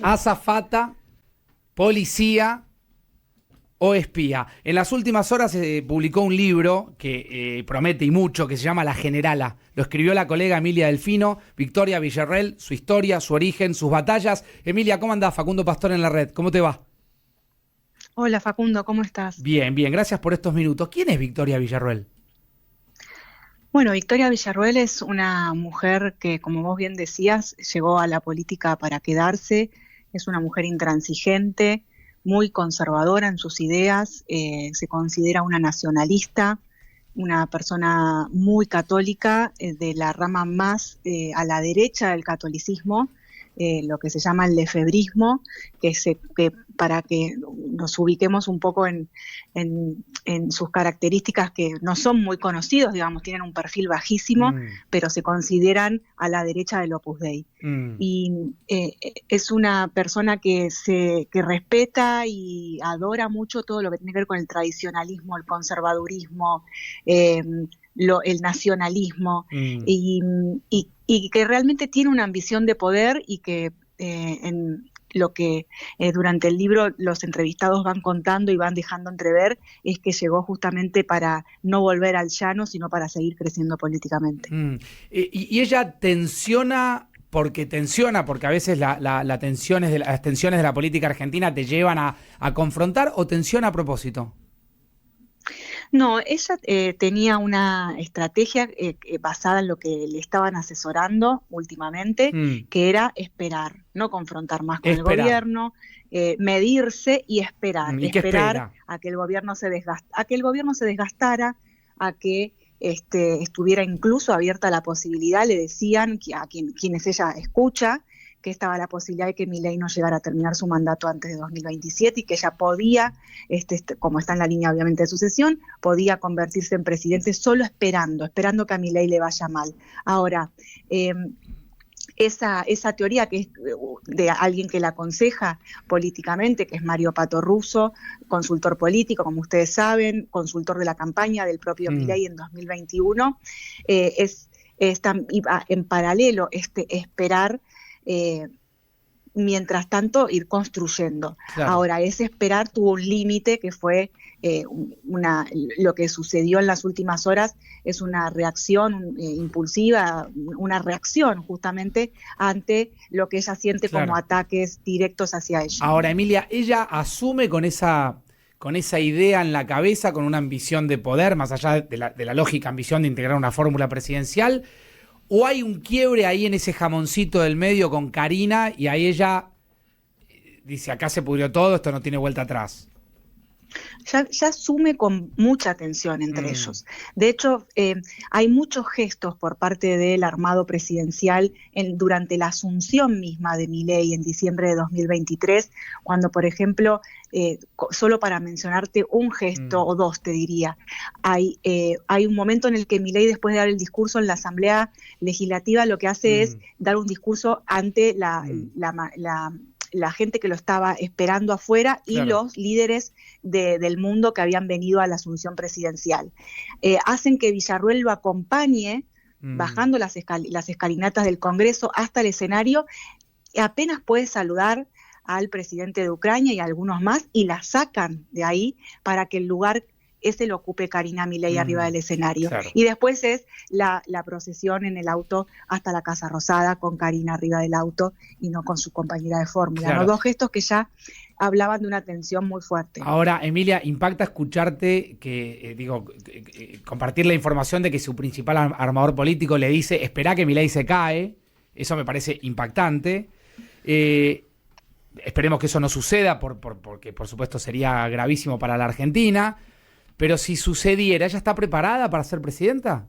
azafata, policía o espía. En las últimas horas se publicó un libro que promete y mucho, que se llama La Generala. Lo escribió la colega Emilia Delfino, Victoria Villarreal, su historia, su origen, sus batallas. Emilia, ¿cómo andás? Facundo Pastor en la red. ¿Cómo te va? Hola Facundo, ¿cómo estás? Bien, bien. Gracias por estos minutos. ¿Quién es Victoria Villarreal? Bueno, Victoria Villarroel es una mujer que, como vos bien decías, llegó a la política para quedarse. Es una mujer intransigente, muy conservadora en sus ideas, se considera una nacionalista, una persona muy católica, de la rama más a la derecha del catolicismo, lo que se llama el lefebrismo, que para que nos ubiquemos un poco en sus características, que no son muy conocidos, digamos, tienen un perfil bajísimo, Mm, pero se consideran a la derecha del Opus Dei. mm. Y es una persona que respeta y adora mucho todo lo que tiene que ver con el tradicionalismo, el conservadurismo, eh, el nacionalismo, Mm. y, y que realmente tiene una ambición de poder y que en lo que durante el libro los entrevistados van contando y van dejando entrever es que llegó justamente para no volver al llano, sino para seguir creciendo políticamente. Mm. Y ella tensiona, porque a veces las tensiones de la política argentina te llevan a confrontar, o tensiona a propósito. No, ella tenía una estrategia basada en lo que le estaban asesorando últimamente, Mm. que era esperar, no confrontar más con el Esperar. gobierno, medirse y esperar, ¿Y qué esperar espera? a que el gobierno a que el gobierno se desgastara, a que estuviera incluso abierta la posibilidad, le decían quienes ella escucha, que estaba la posibilidad de que Milei no llegara a terminar su mandato antes de 2027 y que ella podía, como está en la línea obviamente de sucesión, podía convertirse en presidente solo esperando que a Milei le vaya mal. Ahora, eh, esa teoría que es de alguien que la aconseja políticamente, que es Mario Pato Russo, consultor político, como ustedes saben, consultor de la campaña del propio Mm. Milei en 2021, iba en paralelo esperar, eh, mientras tanto ir construyendo. Claro. Ahora, ese esperar tuvo un límite que fue lo que sucedió en las últimas horas es una reacción impulsiva, una reacción justamente ante lo que ella siente como Claro. ataques directos hacia ella. Ahora, Emilia, ella asume con esa idea en la cabeza, con una ambición de poder, más allá de la lógica ambición de integrar una fórmula presidencial, o hay un quiebre ahí en ese jamoncito del medio con Karina y ahí ella dice, acá se pudrió todo, esto no tiene vuelta atrás. Ya asume con mucha tensión entre Mm. ellos. De hecho, hay muchos gestos por parte del armado presidencial durante la asunción misma de Milei en diciembre de 2023, cuando, por ejemplo, solo para mencionarte un gesto Mm. o dos, te diría, hay un momento en el que Milei, después de dar el discurso en la Asamblea Legislativa, lo que hace es Mm. dar un discurso ante Mm. la gente que lo estaba esperando afuera y Claro. los líderes del mundo que habían venido a la asunción presidencial. Hacen que Villarruel lo acompañe Mm. bajando las escalinatas del Congreso hasta el escenario, y apenas puede saludar al presidente de Ucrania y a algunos más, y la sacan de ahí para que el lugar ese lo ocupe Karina Milei arriba Mm. del escenario. Claro. Y después es la procesión en el auto hasta la Casa Rosada con Karina arriba del auto y no con su compañera de fórmula, ¿no? Claro. Dos gestos que ya hablaban de una tensión muy fuerte. Ahora, Emilia, impacta escucharte compartir la información de que su principal armador político le dice, esperá que Milei se cae. Eso me parece impactante. Eh, Esperemos que eso no suceda, porque por supuesto sería gravísimo para la Argentina. Pero si sucediera, ¿ella está preparada para ser presidenta?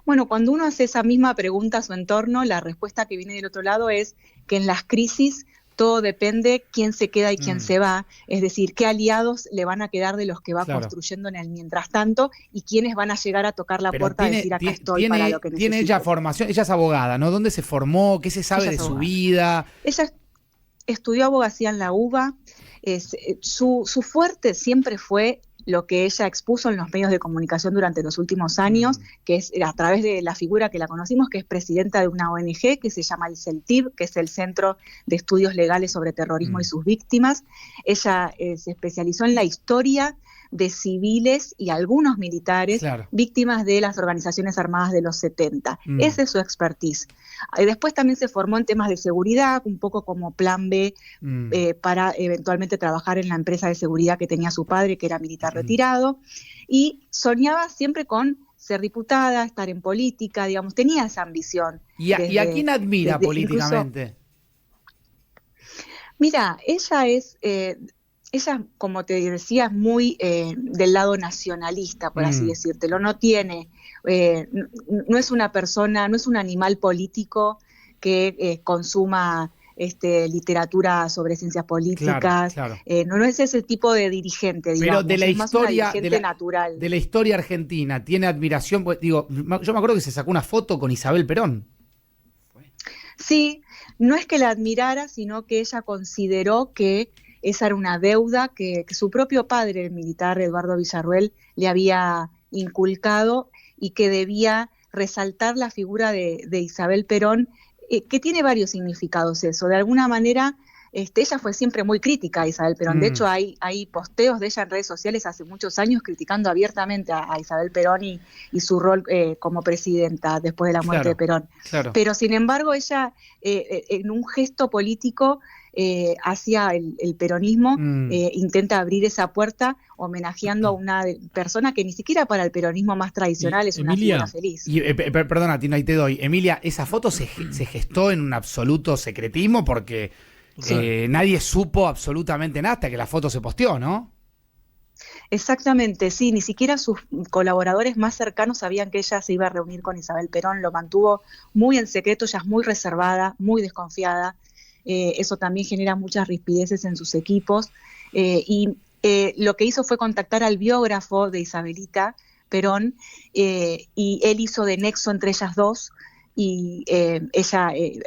Bueno, cuando uno hace esa misma pregunta a su entorno, la respuesta que viene del otro lado es que en las crisis todo depende quién se queda y quién Mm. se va, es decir, qué aliados le van a quedar de los que va Claro. construyendo en el mientras tanto y quiénes van a llegar a tocar la Pero puerta a tiene, decir acá ti- estoy para lo tiene, que tiene ella necesites. formación, ella es abogada, ¿no? ¿Dónde se formó? ¿Qué se sabe Ella de es su abogada. vida? Ella estudió abogacía en la UBA, su fuerte siempre fue lo que ella expuso en los medios de comunicación durante los últimos años, que es a través de la figura que la conocimos, que es presidenta de una ONG que se llama el CELTIB, que es el Centro de Estudios Legales sobre Terrorismo y sus Víctimas. Ella se especializó en la historia de civiles y algunos militares víctimas de las organizaciones armadas de los 70. Esa es su expertise. Después también se formó en temas de seguridad, un poco como plan B para eventualmente trabajar en la empresa de seguridad que tenía su padre, que era militar retirado, y soñaba siempre con ser diputada, estar en política, digamos, tenía esa ambición. ¿Y a quién admira políticamente? Mira, ella, como te decía, es muy del lado nacionalista, por así decírtelo. No tiene, no es una persona, no es un animal político que consuma literatura sobre ciencias políticas. Claro. No es ese tipo de dirigente, digamos. Pero de la historia, natural. De la historia argentina, ¿tiene admiración? Pues, digo, yo me acuerdo que se sacó una foto con Isabel Perón. Sí, no es que la admirara, sino que ella consideró que esa era una deuda que su propio padre, el militar Eduardo Villarruel, le había inculcado y que debía resaltar la figura de Isabel Perón, que tiene varios significados eso. De alguna manera, ella fue siempre muy crítica a Isabel Perón. De hecho, hay posteos de ella en redes sociales hace muchos años criticando abiertamente a Isabel Perón y su rol como presidenta después de la muerte de Perón. Pero, sin embargo, ella, en un gesto político hacia el peronismo, intenta abrir esa puerta homenajeando a una persona que ni siquiera para el peronismo más tradicional es una figura feliz. Perdona, Tino, ahí te doy. Emilia, esa foto se gestó en un absoluto secretismo porque nadie supo absolutamente nada hasta que la foto se posteó, ¿no? Exactamente, sí, ni siquiera sus colaboradores más cercanos sabían que ella se iba a reunir con Isabel Perón, lo mantuvo muy en secreto, ella es muy reservada, muy desconfiada. Eso también genera muchas rispideces en sus equipos, y lo que hizo fue contactar al biógrafo de Isabelita Perón, y él hizo de nexo entre ellas dos, y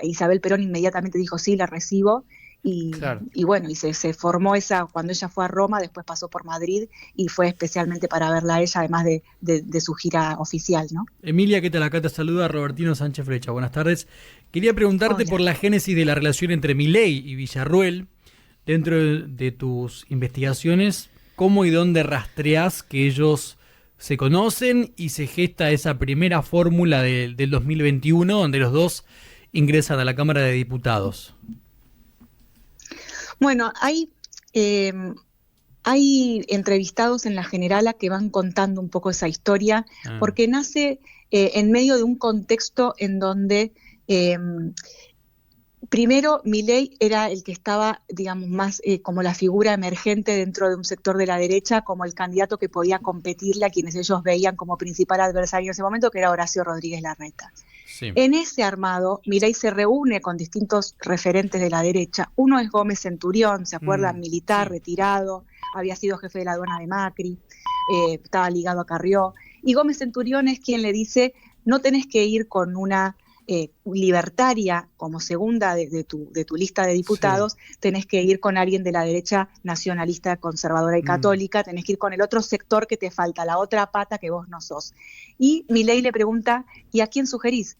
Isabel Perón inmediatamente dijo sí, la recibo, y bueno, y se formó cuando ella fue a Roma, después pasó por Madrid y fue especialmente para verla a ella, además de su gira oficial, ¿no? Emilia, ¿qué tal? Acá te saluda Robertino Sánchez Flecha. Buenas tardes. Quería preguntarte por la génesis de la relación entre Milei y Villarruel. Dentro de tus investigaciones, ¿cómo y dónde rastreás que ellos se conocen y se gesta esa primera fórmula del 2021 donde los dos ingresan a la Cámara de Diputados? Bueno, hay entrevistados en la Generala que van contando un poco esa historia, porque nace en medio de un contexto en donde primero Milei era el que estaba, digamos, más como la figura emergente dentro de un sector de la derecha, como el candidato que podía competirle a quienes ellos veían como principal adversario en ese momento, que era Horacio Rodríguez Larreta. Sí. En ese armado, Milei se reúne con distintos referentes de la derecha. Uno es Gómez Centurión, ¿se acuerdan? Militar, retirado, había sido jefe de la aduana de Macri, estaba ligado a Carrió. Y Gómez Centurión es quien le dice, no tenés que ir con una libertaria como segunda de tu lista de diputados, tenés que ir con alguien de la derecha nacionalista, conservadora y católica, tenés que ir con el otro sector que te falta, la otra pata que vos no sos. Y Milei le pregunta, ¿y a quién sugerís?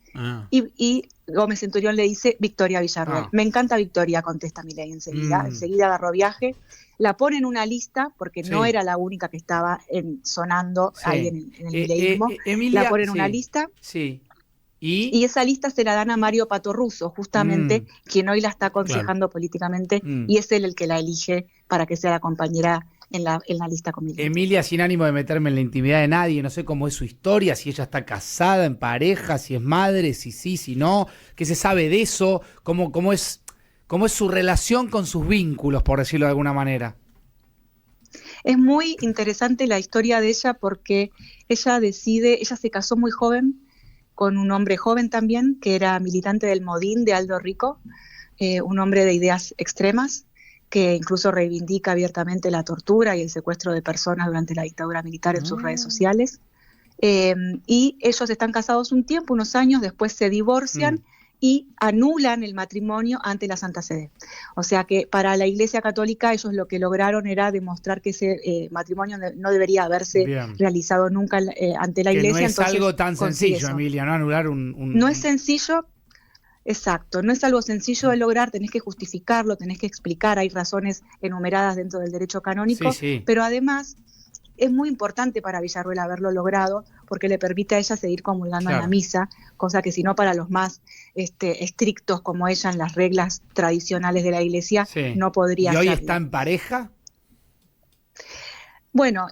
Y Gómez Centurión le dice, Victoria Villarruel. Me encanta Victoria, contesta Milei enseguida. Enseguida agarró viaje, la pone en una lista, porque no era la única que estaba sonando ahí en el mileísmo. Emilia, la pone en una lista. Sí. Y esa lista se la dan a Mario Patorrusso, justamente, quien hoy la está aconsejando políticamente, y es él el que la elige para que sea la compañera en la lista con Milei. Emilia, sin ánimo de meterme en la intimidad de nadie, no sé cómo es su historia, si ella está casada, en pareja, si es madre, si sí, si no, qué se sabe de eso, cómo es su relación con sus vínculos, por decirlo de alguna manera. Es muy interesante la historia de ella porque ella se casó muy joven, con un hombre joven también, que era militante del Modín de Aldo Rico, un hombre de ideas extremas, que incluso reivindica abiertamente la tortura y el secuestro de personas durante la dictadura militar en sus redes sociales. Y ellos están casados un tiempo, unos años, después se divorcian, y anulan el matrimonio ante la Santa Sede. O sea que para la Iglesia Católica ellos lo que lograron era demostrar que ese matrimonio no debería haberse realizado nunca ante la que Iglesia. No es entonces, algo tan sencillo, eso. Emilia, ¿no? Anular No es sencillo. Exacto, no es algo sencillo de lograr, tenés que justificarlo, tenés que explicar, hay razones enumeradas dentro del derecho canónico, sí. Pero además es muy importante para Villarruel haberlo logrado porque le permite a ella seguir comulgando en la misa, cosa que si no para los más estrictos como ella en las reglas tradicionales de la Iglesia no podría ser. ¿Y hoy está en pareja? Bueno,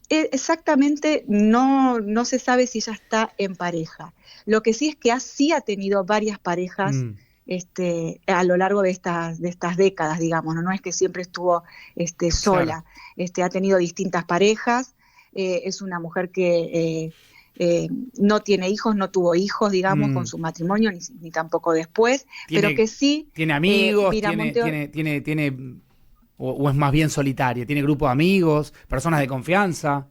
exactamente no se sabe si ella está en pareja. Lo que sí es que sí ha tenido varias parejas a lo largo de estas décadas, digamos, no es que siempre estuvo sola. Ha tenido distintas parejas, es una mujer que no tiene hijos, no tuvo hijos, digamos, con su matrimonio, ni tampoco después, pero que sí... ¿Tiene amigos? ¿Tiene o es más bien solitaria? ¿Tiene grupo de amigos, personas de confianza?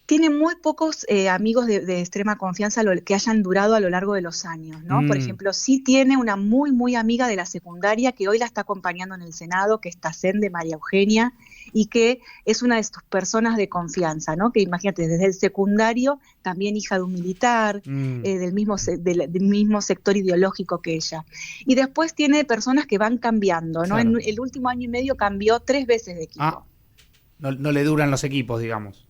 Tiene muy pocos amigos de extrema confianza que hayan durado a lo largo de los años, ¿no? Por ejemplo, sí tiene una muy, muy amiga de la secundaria que hoy la está acompañando en el Senado, que es Tacén de María Eugenia, y que es una de sus personas de confianza, ¿no? Que imagínate, desde el secundario, también hija de un militar, del mismo sector ideológico que ella. Y después tiene personas que van cambiando, ¿no? En el último año y medio cambió 3 veces de equipo. No le duran los equipos, digamos.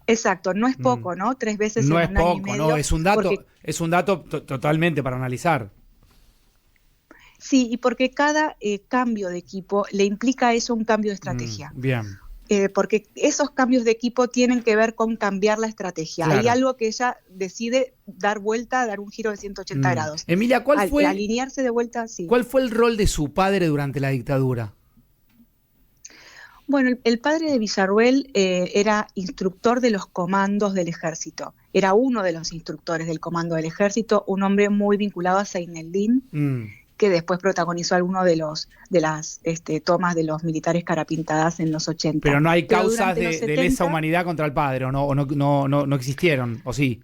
Exacto, no es poco, ¿no? 3 veces no en un año y medio. No es poco, no, es un dato totalmente para analizar. Sí, y porque cada cambio de equipo le implica a eso un cambio de estrategia. Bien. Porque esos cambios de equipo tienen que ver con cambiar la estrategia. Hay algo que ella decide dar vuelta, dar un giro de 180 grados. Emilia, alinearse de vuelta, sí. ¿Cuál fue el rol de su padre durante la dictadura? Bueno, el padre de Villarruel era instructor de los comandos del ejército. Era uno de los instructores del comando del ejército, un hombre muy vinculado a Seineldín, que después protagonizó alguno de las tomas de los militares carapintadas en los 80. Pero no hay causas de lesa humanidad contra el padre, o no existieron, ¿o sí?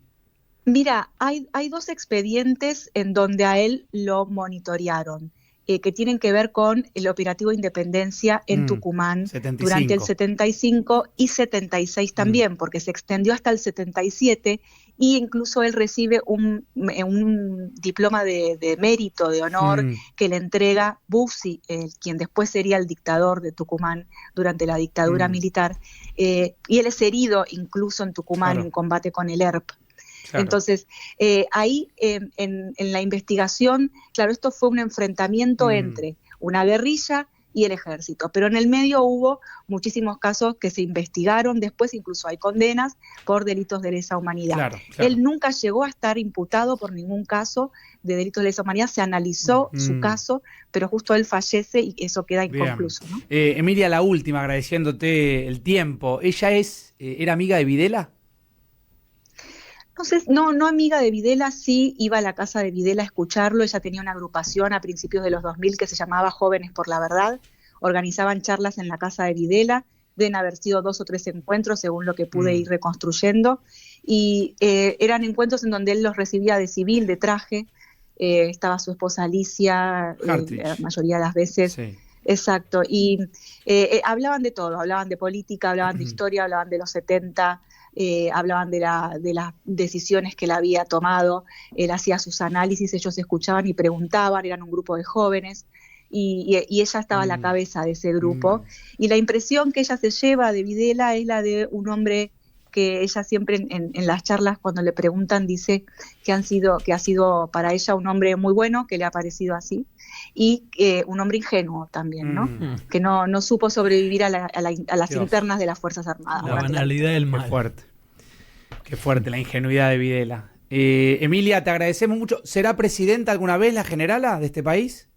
Mira, hay 2 expedientes en donde a él lo monitorearon. Que tienen que ver con el operativo Independencia en Tucumán 75. Durante el 75 y 76 también, porque se extendió hasta el 77 y incluso él recibe un diploma de mérito, de honor, que le entrega Bussi, quien después sería el dictador de Tucumán durante la dictadura militar, y él es herido incluso en Tucumán en combate con el ERP. Claro. Entonces, ahí en la investigación, claro, esto fue un enfrentamiento entre una guerrilla y el ejército, pero en el medio hubo muchísimos casos que se investigaron, después incluso hay condenas por delitos de lesa humanidad. Claro. Él nunca llegó a estar imputado por ningún caso de delitos de lesa humanidad, se analizó su caso, pero justo él fallece y eso queda inconcluso, ¿no? Emilia, la última, agradeciéndote el tiempo. ¿Ella era amiga de Videla? Entonces, no amiga de Videla, sí iba a la casa de Videla a escucharlo. Ella tenía una agrupación a principios de los 2000 que se llamaba Jóvenes por la Verdad. Organizaban charlas en la casa de Videla. Deben haber sido 2 o 3 encuentros, según lo que pude ir reconstruyendo. Y eran encuentros en donde él los recibía de civil, de traje. Estaba su esposa Alicia, la mayoría de las veces. Sí. Exacto. Y hablaban de todo. Hablaban de política, hablaban de historia, hablaban de los 70. Hablaban de las decisiones que él había tomado, él hacía sus análisis, ellos escuchaban y preguntaban, eran un grupo de jóvenes y ella estaba a la cabeza de ese grupo y la impresión que ella se lleva de Videla es la de un hombre que ella siempre en las charlas cuando le preguntan dice que ha sido para ella un hombre muy bueno, que le ha parecido así, y un hombre ingenuo también, ¿no? Que no supo sobrevivir a las internas de las Fuerzas Armadas. La banalidad del mal. Qué fuerte la ingenuidad de Videla. Emilia, te agradecemos mucho. ¿Será presidenta alguna vez la generala de este país?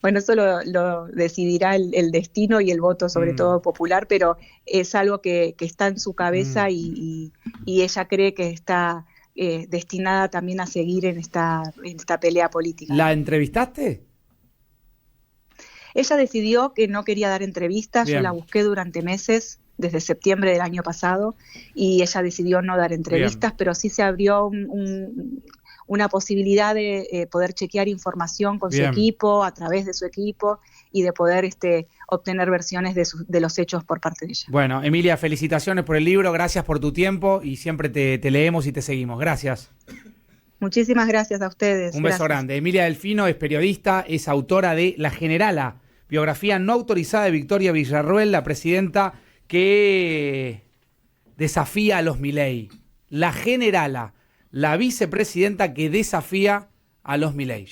Bueno, eso lo decidirá el destino y el voto, sobre todo popular, pero es algo que está en su cabeza y ella cree que está destinada también a seguir en esta pelea política. ¿La entrevistaste? Ella decidió que no quería dar entrevistas. Bien. Yo la busqué durante meses, desde septiembre del año pasado, y ella decidió no dar entrevistas. Bien. Pero sí se abrió un una posibilidad de poder chequear información con Bien. su equipo, a través de su equipo, y de poder obtener versiones de los hechos por parte de ella. Bueno, Emilia, felicitaciones por el libro, gracias por tu tiempo y siempre te leemos y te seguimos. Gracias. Muchísimas gracias a ustedes. Un beso Gracias. grande. Emilia Delfino es periodista, es autora de La Generala, biografía no autorizada de Victoria Villarruel, la presidenta que desafía a los Milei. La Generala, la vicepresidenta que desafía a los Milei.